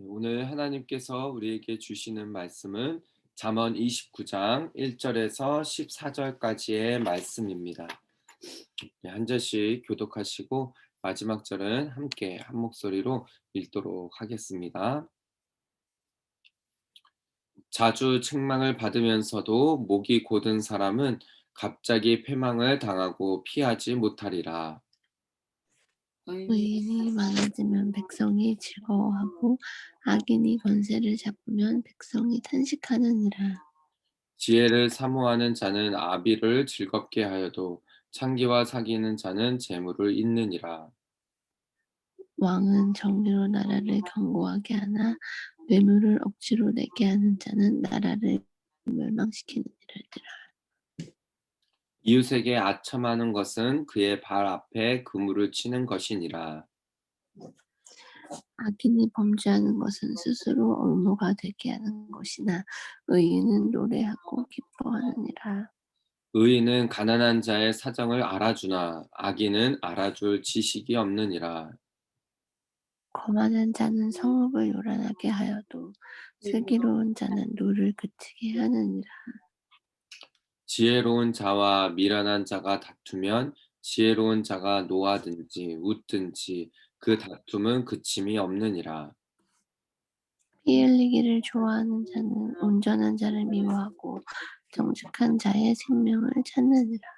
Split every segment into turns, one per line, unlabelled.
오늘 하나님께서 우리에게 주시는 말씀은 잠언 29장 1절에서 14절까지의 말씀입니다. 한 절씩 교독하시고 마지막 절은 함께 한 목소리로 읽도록 하겠습니다. 자주 책망을 받으면서도 목이 곧은 사람은 갑자기 패망을 당하고 피하지 못하리라.
의인이 많아지면 백성이 즐거워하고 악인이 권세를 잡으면 백성이 탄식하느니라.
지혜를 사모하는 자는 아비를 즐겁게 하여도 창기와 사귀는 자는 재물을 잇느니라.
왕은 정의로 나라를 견고하게 하나 뇌물을 억지로 내게 하는 자는 나라를 멸망시키느니라.
이웃에게 아첨하는 것은 그의 발 앞에 그물을 치는 것이니라.
악인이 범죄하는 것은 스스로 올무가 되게 하는 것이나 의인은 노래하고 기뻐하느니라.
의인은 가난한 자의 사정을 알아주나 악인은 알아줄 지식이 없느니라.
거만한 자는 성읍을 요란하게 하여도 슬기로운 자는 노를 그치게 하느니라.
지혜로운 자와 미련한 자가 다투면 지혜로운 자가 노하든지 웃든지 그 다툼은 그침이 없느니라.
피 흘리기를 좋아하는 자는 온전한 자를 미워하고 정직한 자의 생명을 찾느니라.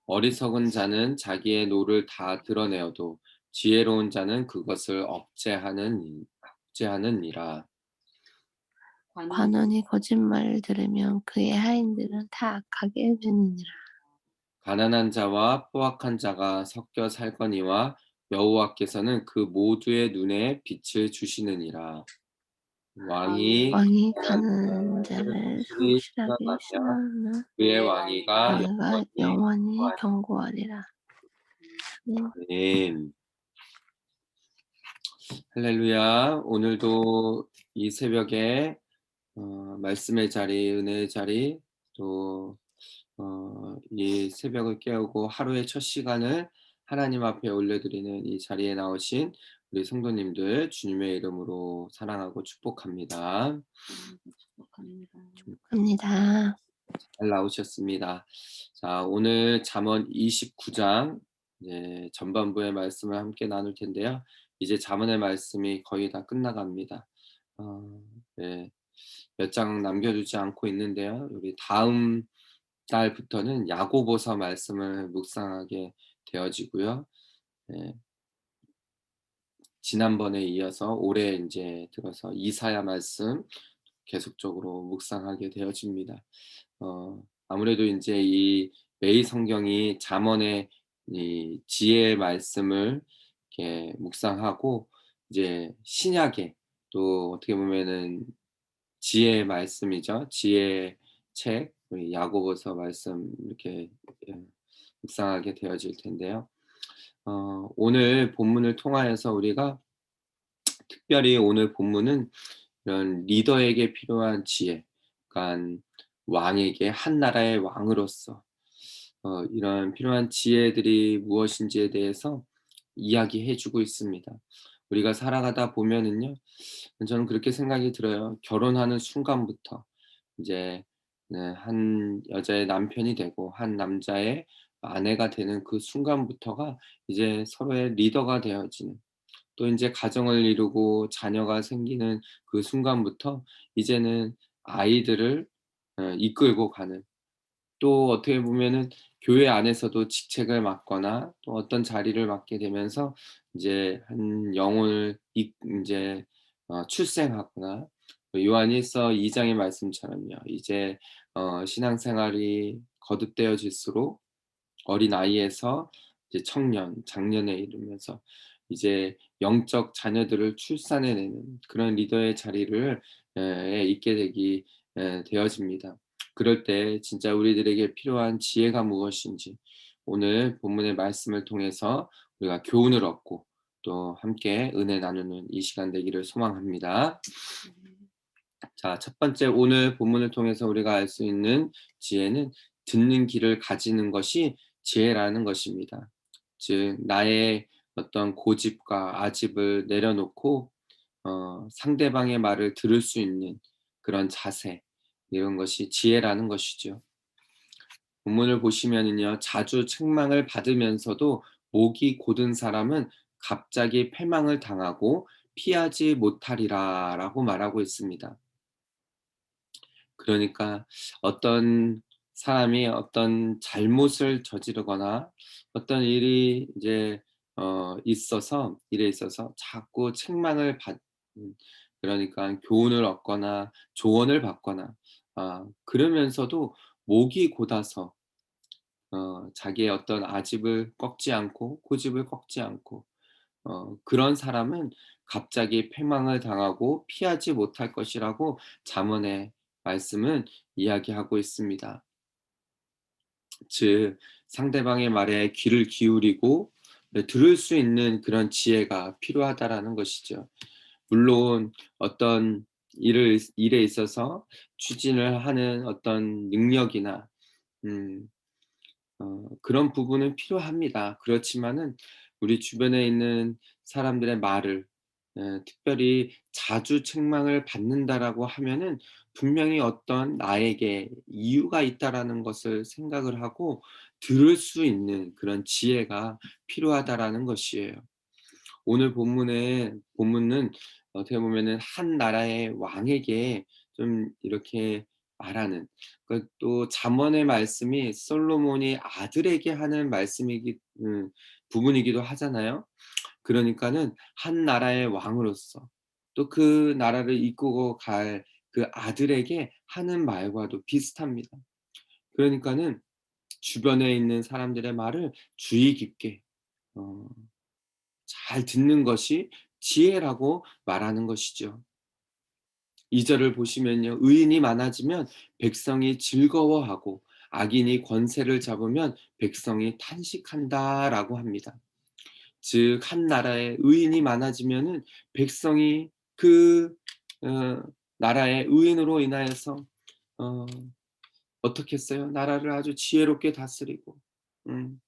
어리석은 자는 자기의 노를 다 드러내어도 지혜로운 자는 그것을 억제하느니라.
관원이 거짓말을 들으면 그의 하인들은 다 악하게 되느니라.
가난한 자와 포악한 자가 섞여 살거니와 여호와께서는 그 모두의 눈에 빛을 주시느니라. 왕이
왕이 가난한 자를 성실하게
신하며
신하나
그의 왕위가
왕가 영원히 경고하리라. 네.
아멘. 할렐루야. 오늘도 이 새벽에 말씀의 자리, 은혜의 자리, 또 이 새벽을 깨우고 하루의 첫 시간을 하나님 앞에 올려드리는 이 자리에 나오신 우리 성도님들 주님의 이름으로 사랑하고 축복합니다.
축복합니다.
잘 나오셨습니다. 자, 오늘 잠언 29장 이제 전반부의 말씀을 함께 나눌 텐데요. 이제 잠언의 말씀이 거의 다 끝나갑니다. 네. 몇 장 남겨두지 않고 있는데요. 우리 다음 달부터는 야고보서 말씀을 묵상하게 되어지고요. 네. 지난번에 이어서 올해 이제 들어서 이사야 말씀 계속적으로 묵상하게 되어집니다. 아무래도 이제 이 매일 성경이 잠언의 이 지혜의 말씀을 이렇게 묵상하고 이제 신약에 또 어떻게 보면은 지혜의 말씀이죠. 지혜의 책, 우리 야고보서 말씀 이렇게 예, 묵상하게 되어질 텐데요. 오늘 본문을 통하여서 우리가 특별히 오늘 본문은 이런 리더에게 필요한 지혜, 그러니까 왕에게 한 나라의 왕으로서 이런 필요한 지혜들이 무엇인지에 대해서 이야기해 주고 있습니다. 우리가 살아가다 보면은요, 저는 그렇게 생각이 들어요. 결혼하는 순간부터 이제 네, 한 여자의 남편이 되고 한 남자의 아내가 되는 그 순간부터가 이제 서로의 리더가 되어지는, 또 인제 가정을 이루고 자녀가 생기는 그 순간부터 이제는 아이들을 이끌고 가는, 또 어떻게 보면은 교회 안에서도 직책을 맡거나 또 어떤 자리를 맡게 되면서 이제 한 영혼을 인제 출생하거나, 요한일서 2 장의 말씀처럼요. 이제 신앙생활이 거듭되어질수록 어린아이에서 이제 청년, 장년에 이르면서 이제 영적 자녀들을 출산해 내는 그런 리더의 자리를 에 있게 되기 되어집니다. 그럴 때 진짜 우리들에게 필요한 지혜가 무엇인지 오늘 본문의 말씀을 통해서 우리가 교훈을 얻고 또 함께 은혜 나누는 이 시간 되기를 소망합니다. 자, 첫 번째 오늘 본문을 통해서 우리가 알 수 있는 지혜는 듣는 귀를 가지는 것이 지혜라는 것입니다. 즉 나의 어떤 고집과 아집을 내려놓고 상대방의 말을 들을 수 있는 그런 자세, 이런 것이 지혜라는 것이죠. 본문을 보시면은요. 자주 책망을 받으면서도 목이 곧은 사람은 갑자기 패망을 당하고 피하지 못하리라라고 말하고 있습니다. 그러니까 어떤 사람이 어떤 잘못을 저지르거나 어떤 일이 이제 일에 있어서 자꾸 책망을 받 그러니까 교훈을 얻거나 조언을 받거나 그러면서도 목이 곧아서 자기의 어떤 아집을 꺾지 않고 고집을 꺾지 않고 그런 사람은 갑자기 패망을 당하고 피하지 못할 것이라고 잠언의 말씀은 이야기하고 있습니다. 즉 상대방의 말에 귀를 기울이고 들을 수 있는 그런 지혜가 필요하다라는 것이죠. 물론 어떤 일에 있어서 추진을 하는 어떤 능력이나 음 그런 부분은 필요합니다. 그렇지만은 우리 주변에 있는 사람들의 말을 특별히 자주 책망을 받는다라고 하면은 분명히 어떤 나에게 이유가 있다라는 것을 생각을 하고 들을 수 있는 그런 지혜가 필요하다라는 것이에요. 오늘 본문은 어떻게 보면은 한 나라의 왕에게 좀 이렇게 말하는, 또 잠언의 말씀이 솔로몬이 아들에게 하는 부분이기도 하잖아요. 그러니까는 한 나라의 왕으로서 또 그 나라를 이끌고 갈 그 아들에게 하는 말과도 비슷합니다. 그러니까는 주변에 있는 사람들의 말을 주의 깊게 어 잘 듣는 것이 지혜라고 말하는 것이죠. 2 절을 보시면요. 의인이 많아지면 백성이 즐거워하고 악인이 권세를 잡으면 백성이 탄식한다라고 합니다. 즉 한 나라에 의인이 많아지면은 백성이 그 어 나라의 의인으로 인하여서 어 어떻게 했어요? 나라를 아주 지혜롭게 다스리고 음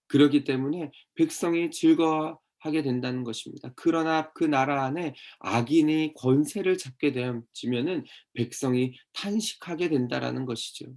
그러기 때문에 백성이 즐거워하게 된다는 것입니다. 그러나 그 나라 안에 악인이 권세를 잡게 되면은 백성이 탄식하게 된다라는 것이죠.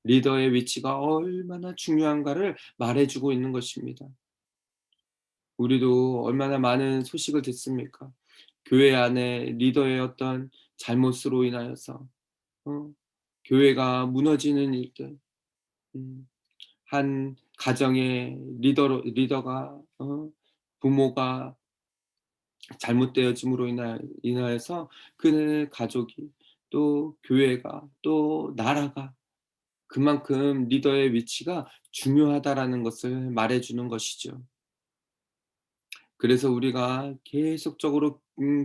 리더의 위치가 얼마나 중요한가를 말해 주고 있는 것입니다. 우리도 얼마나 많은 소식을 듣습니까? 교회 안에 리더의 어떤 잘못으로 인하여서 어 교회가 무너지는 일들, 음 한 가정의 리더가 부모가 잘못되어짐으로 인하여서 그 가족이 또 교회가 또 나라가 그만큼 리더의 위치가 중요하다라는 것을 말해 주는 것이죠. 그래서 우리가 계속적으로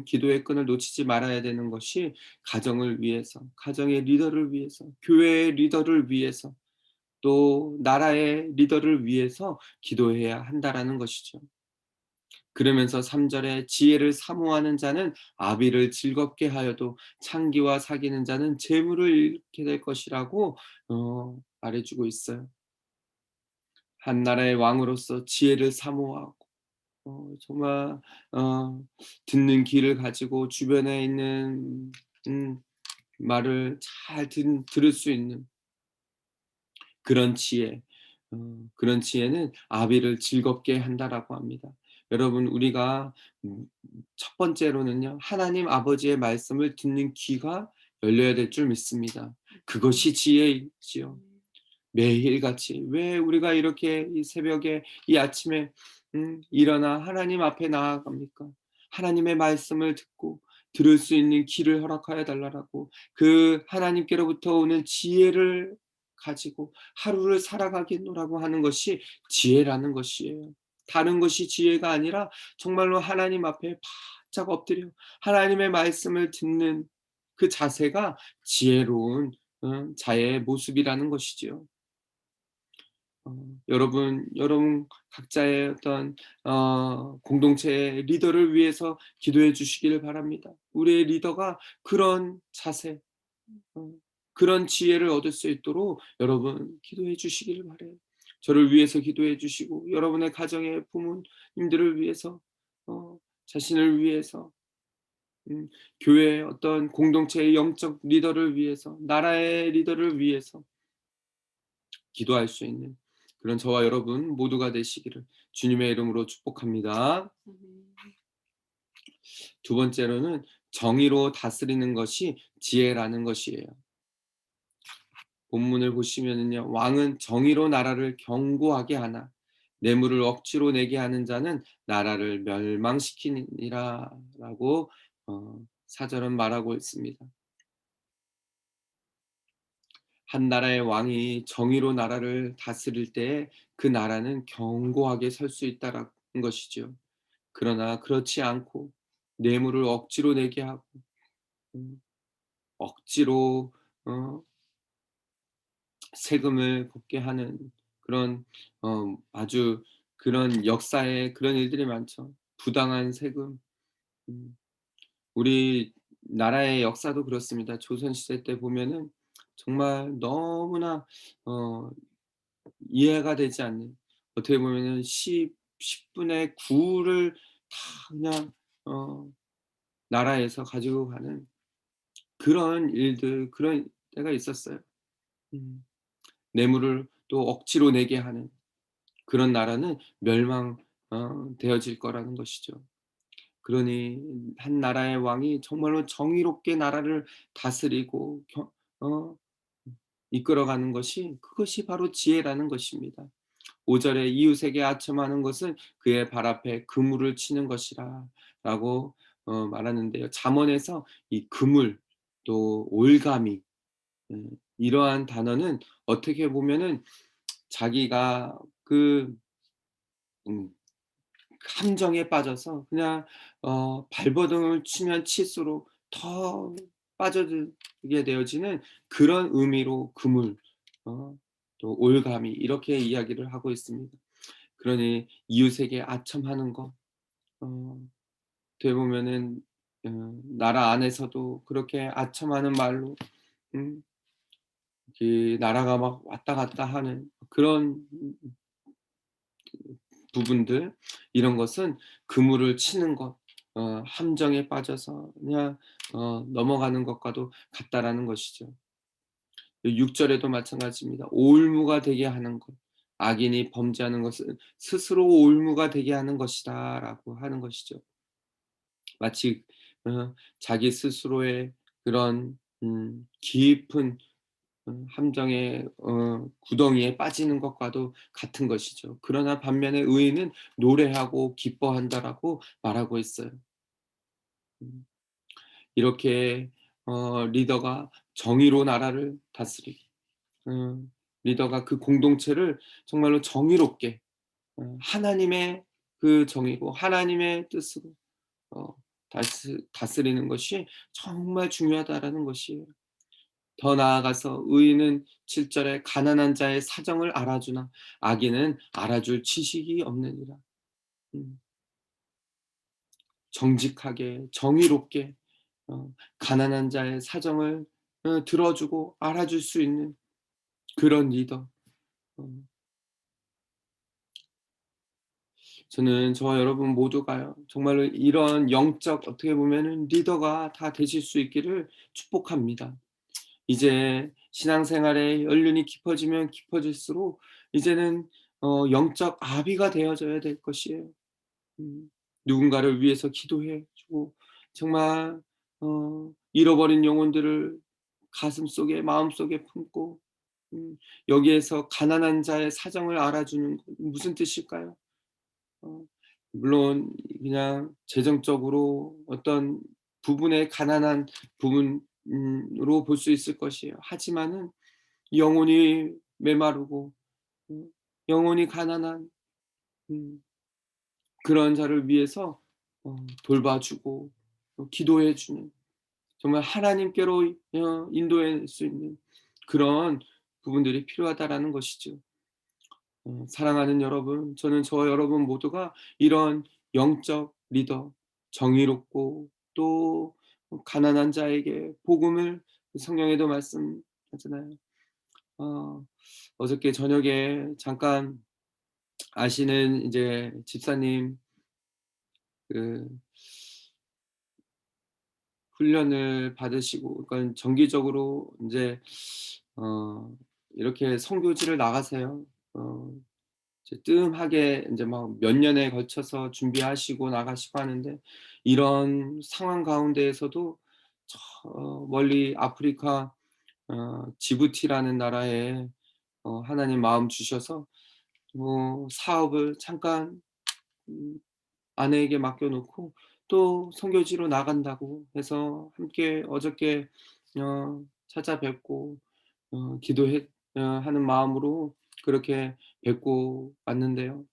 기도의 끈을 놓치지 말아야 되는 것이 가정을 위해서, 가정의 리더를 위해서, 교회의 리더를 위해서, 또 나라의 리더를 위해서 기도해야 한다라는 것이죠. 그러면서 3 절에 지혜를 사모하는 자는 아비를 즐겁게 하여도 창기와 사귀는 자는 재물을 잃게 될 것이라고 말해 주고 있어요. 한 나라의 왕으로서 지혜를 사모하고 정말 어 듣는 귀를 가지고 주변에 있는 음 말을 잘 들을 수 있는 그런 지혜, 그런 지혜는 아비를 즐겁게 한다라고 합니다. 여러분 우리가 첫 번째로는요. 하나님 아버지의 말씀을 듣는 귀가 열려야 될 줄 믿습니다. 그것이 지혜이지요. 매일같이 왜 우리가 이렇게 이 새벽에 이 아침에 일어나 하나님 앞에 나아갑니까? 하나님의 말씀을 듣고 들을 수 있는 귀를 허락하여 달라고 그 하나님께로부터 오는 지혜를 가지고 하루를 살아가겠노라고 하는 것이 지혜라는 것이에요. 다른 것이 지혜가 아니라 정말로 하나님 앞에 바짝 엎드려 하나님의 말씀을 듣는 그 자세가 지혜로운 자의 모습이라는 것이지요. 여러분 각자의 어떤 공동체의 리더를 위해서 기도해 주시기를 바랍니다. 우리의 리더가 그런 자세, 어 그런 지혜를 얻을 수 있도록 여러분 기도해 주시기를 바라요. 저를 위해서 기도해 주시고 여러분의 가정의 부모님들을 위해서 자신을 위해서 음 교회의 어떤 공동체의 영적 리더를 위해서, 나라의 리더를 위해서 기도할 수 있는 그런 저와 여러분 모두가 되시기를 주님의 이름으로 축복합니다. 두 번째로는 정의로 다스리는 것이 지혜라는 것이에요. 본문을 보시면은요. 왕은 정의로 나라를 견고하게 하나 뇌물을 억지로 내게 하는 자는 나라를 멸망시키니라라고 사절은 말하고 있습니다. 한 나라의 왕이 정의로 나라를 다스릴 때에 그 나라는 견고하게 설 수 있다라는 것이죠. 그러나 그렇지 않고 뇌물을 억지로 내게 하고 음 억지로 어 세금을 걷게 하는 그런 아주 그런 역사에 그런 일들이 많죠. 부당한 세금. 음 우리나라의 역사도 그렇습니다. 조선 시대 때 보면은 정말 너무나 어 이해가 되지 않는, 어떻게 보면은 10분의 9를 다 그냥 어 나라에서 가지고 가는 그런 일들, 그런 때가 있었어요. 음. 뇌물을 또 억지로 내게 하는 그런 나라는 멸망 되어질 거라는 것이죠. 그러니 한 나라의 왕이 정말로 정의롭게 나라를 다스리고 어 이끌어가는 것이, 그것이 바로 지혜라는 것입니다. 5 절에 "이웃에게 아첨하는 것은 그의 발 앞에 그물을 치는 것이라."라고 말하는데요. 잠언에서 이 그물 또 올가미, 이러한 단어는 어떻게 보면은 자기가 그 음 함정에 빠져서 그냥 발버둥을 치면 칠수록 더 빠져들게 되어지는 그런 의미로 그물, 또 올가미 이렇게 이야기를 하고 있습니다. 그러니 이웃에게 아첨하는 것, 어떻게 보면은 나라 안에서도 그렇게 아첨하는 말로 음 그 나라가 막 왔다 갔다 하는 그런 부분들, 이런 것은 그물을 치는 것, 함정에 빠져서 그냥 넘어가는 것과도 같다라는 것이죠. 6 절에도 마찬가지입니다. "올무가 되게 하는 것, 악인이 범죄하는 것은 스스로 올무가 되게 하는 것이다."라고 하는 것이죠. 마치 자기 스스로의 그런 깊은 함정의 구덩이에 빠지는 것과도 같은 것이죠. 그러나 반면에 의인은 노래하고 기뻐한다라고 말하고 있어요. 음. 이렇게 리더가 정의로 나라를 다스리고 리더가 그 공동체를 정말로 정의롭게 하나님의 그 정의로 하나님의 뜻으로 어 다스리는 것이 정말 중요하다라는 것이에요. 더 나아가서 의인은 7 절에 가난한 자의 사정을 알아주나 악인은 알아줄 지식이 없느니라. 음. 정직하게 정의롭게 가난한 자의 사정을 들어주고 알아줄 수 있는 그런 리더. 어 저는 저와 여러분 모두가요. 정말로 이런 영적 어떻게 보면은 리더가 다 되실 수 있기를 축복합니다. 이제 신앙생활에 연륜이 깊어지면 깊어질수록 이제는 영적 아비가 되어져야 될 것이에요. 누군가를 위해서 기도해 주고 정말 잃어버린 영혼들을 가슴속에 마음속에 품고 여기에서 가난한 자의 사정을 알아주는 것 무슨 뜻일까요? 어 물론 그냥 재정적으로 어떤 부분에 가난한 부분 으로 볼 수 있을 것이에요. 하지만은 영혼이 메마르고 음 영혼이 가난한 음 그런 자를 위해서 돌봐 주고 기도해 주는, 정말 하나님께로 인도할 수 있는 그런 부분들이 필요하다라는 것이죠. 사랑하는 여러분, 저는 저와 여러분 모두가 이런 영적 리더, 정의롭고 또 가난한 자에게 복음을, 성경에도 말씀하잖아요. 어 어저께 저녁에 잠깐 아시는 이제 집사님 그 훈련을 받으시고 그러니까 정기적으로 인제 이렇게 선교지를 나가세요. 어 이제 뜸하게 인제 막 몇 년에 걸쳐서 준비하시고 나가시고 하는데 이런 상황 가운데에서도 저 멀리 아프리카 지부티라는 나라에 하나님 마음 주셔서 사업을 잠깐 음 아내에게 맡겨 놓고 또 선교지로 나간다고 해서 함께 어저께 찾아뵙고 기도해 하는 마음으로 그렇게 뵙고 왔는데요.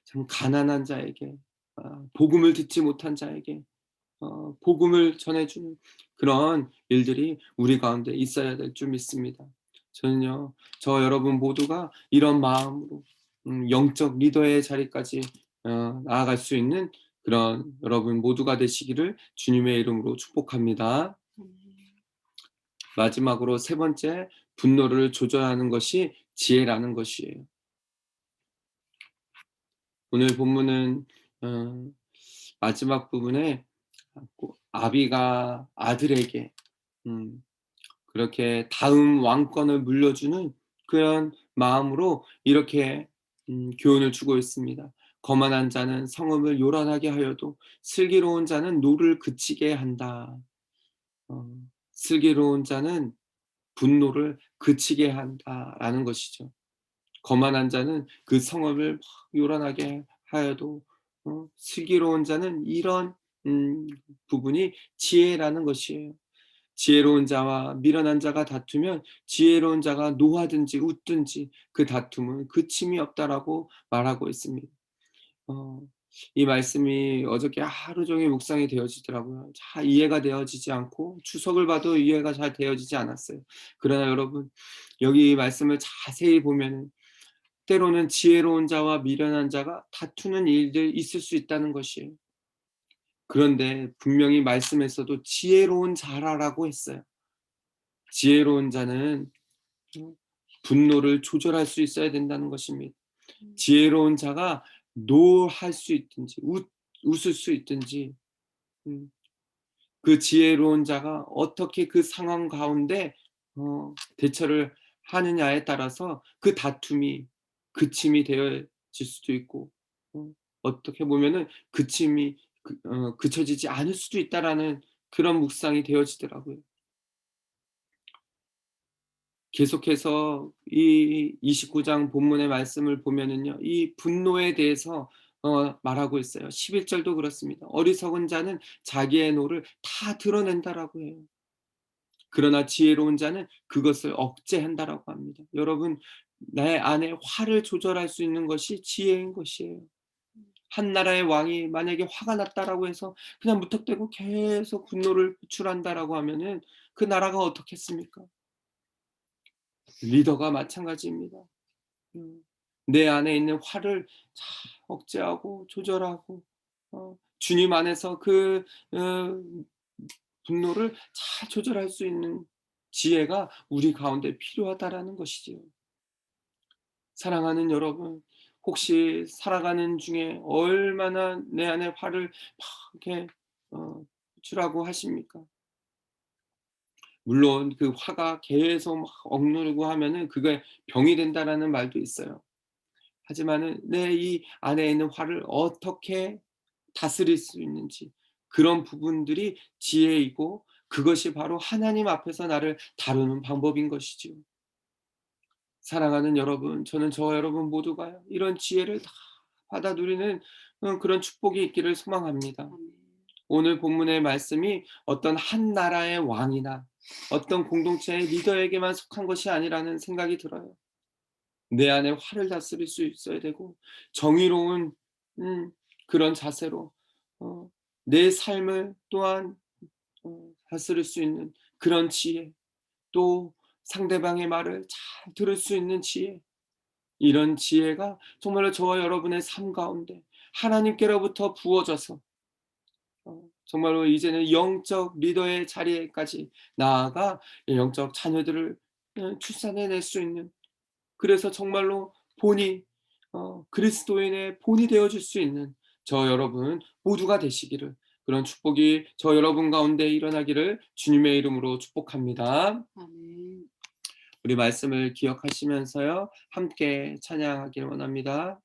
참 가난한 자에게 복음을 듣지 못한 자에게 복음을 전해 주는 그런 일들이 우리 가운데 있어야 될 줄 믿습니다. 저는요, 저 여러분 모두가 이런 마음으로 영적 리더의 자리까지 나아갈 수 있는 그런 여러분 모두가 되시기를 주님의 이름으로 축복합니다. 마지막으로 세 번째, 분노를 조절하는 것이 지혜라는 것이에요. 오늘 본문은 어 마지막 부분에 아비가 아들에게 음 그렇게 다음 왕권을 물려주는 그런 마음으로 이렇게 교훈을 주고 있습니다. 거만한 자는 성읍을 요란하게 하여도 슬기로운 자는 노를 그치게 한다. 어 슬기로운 자는 분노를 그치게 한다라는 것이죠. 거만한 자는 그 성읍을 막 요란하게 하여도 슬기로운 자는 이런 부분이 지혜라는 것이에요. 지혜로운 자와 미련한 자가 다투면 지혜로운 자가 노하든지 웃든지 그 다툼은 그침이 없다라고 말하고 있습니다. 어 이 말씀이 어저께 하루 종일 묵상이 되어지더라고요. 잘 이해가 되어지지 않고 주석을 봐도 이해가 잘 되어지지 않았어요. 그러나 여러분 여기 이 말씀을 자세히 보면은 때로는 지혜로운 자와 미련한 자가 다투는 일들이 있을 수 있다는 것이에요. 그런데 분명히 말씀에서도 지혜로운 자라라고 했어요. 지혜로운 자는 음 분노를 조절할 수 있어야 된다는 것입니다. 지혜로운 자가 노할 수 있든지 웃을 수 있든지 음 그 지혜로운 자가 어떻게 그 상황 가운데 대처를 하느냐에 따라서 그 다툼이 그침이 되어질 수도 있고 어떻게 보면은 그침이 그쳐지지 않을 수도 있다라는 그런 묵상이 되어지더라고요. 계속해서 이 29장 본문의 말씀을 보면은요. 이 분노에 대해서 말하고 있어요. 11 절도 그렇습니다. "어리석은 자는 자기의 노를 다 드러낸다."라고 해요. 그러나 지혜로운 자는 그것을 억제한다라고 합니다. 여러분 내 안에 화를 조절할 수 있는 것이 지혜인 것이에요. 한 나라의 왕이 만약에 화가 났다라고 해서 그냥 무턱대고 계속 분노를 표출한다라고 하면은 그 나라가 어떻겠습니까? 리더가 마찬가지입니다. 음. 내 안에 있는 화를 잘 억제하고 조절하고 주님 안에서 그 분노를 잘 조절할 수 있는 지혜가 우리 가운데 필요하다라는 것이지요. 사랑하는 여러분, 혹시 살아가는 중에 얼마나 내 안에 화를 막 이렇게 표출하고 하십니까? 물론 그 화가 계속 막 억누르고 하면은 그게 병이 된다라는 말도 있어요. 하지만은 내 이 안에 있는 화를 어떻게 다스릴 수 있는지 그런 부분들이 지혜이고 그것이 바로 하나님 앞에서 나를 다루는 방법인 것이지요. 사랑하는 여러분, 저는 저와 여러분 모두가 이런 지혜를 다 받아 누리는 그런 축복이 있기를 소망합니다. 오늘 본문의 말씀이 어떤 한 나라의 왕이나 어떤 공동체의 리더에게만 속한 것이 아니라는 생각이 들어요. 내 안에 화를 다스릴 수 있어야 되고 정의로운 음 그런 자세로 어 내 삶을 또한 다스릴 수 있는 그런 지혜, 또 상대방의 말을 잘 들을 수 있는 지혜, 이런 지혜가 정말로 저와 여러분의 삶 가운데 하나님께로부터 부어져서 정말로 이제는 영적 리더의 자리에까지 나아가 영적 자녀들을 출산해 낼 수 있는, 그래서 정말로 본이 그리스도인의 본이 되어 줄 수 있는 저 여러분 모두가 되시기를 그런 축복이 저 여러분 가운데 일어나기를 주님의 이름으로 축복합니다.
아멘.
우리 말씀을 기억하시면서요. 함께 찬양하기를 원합니다.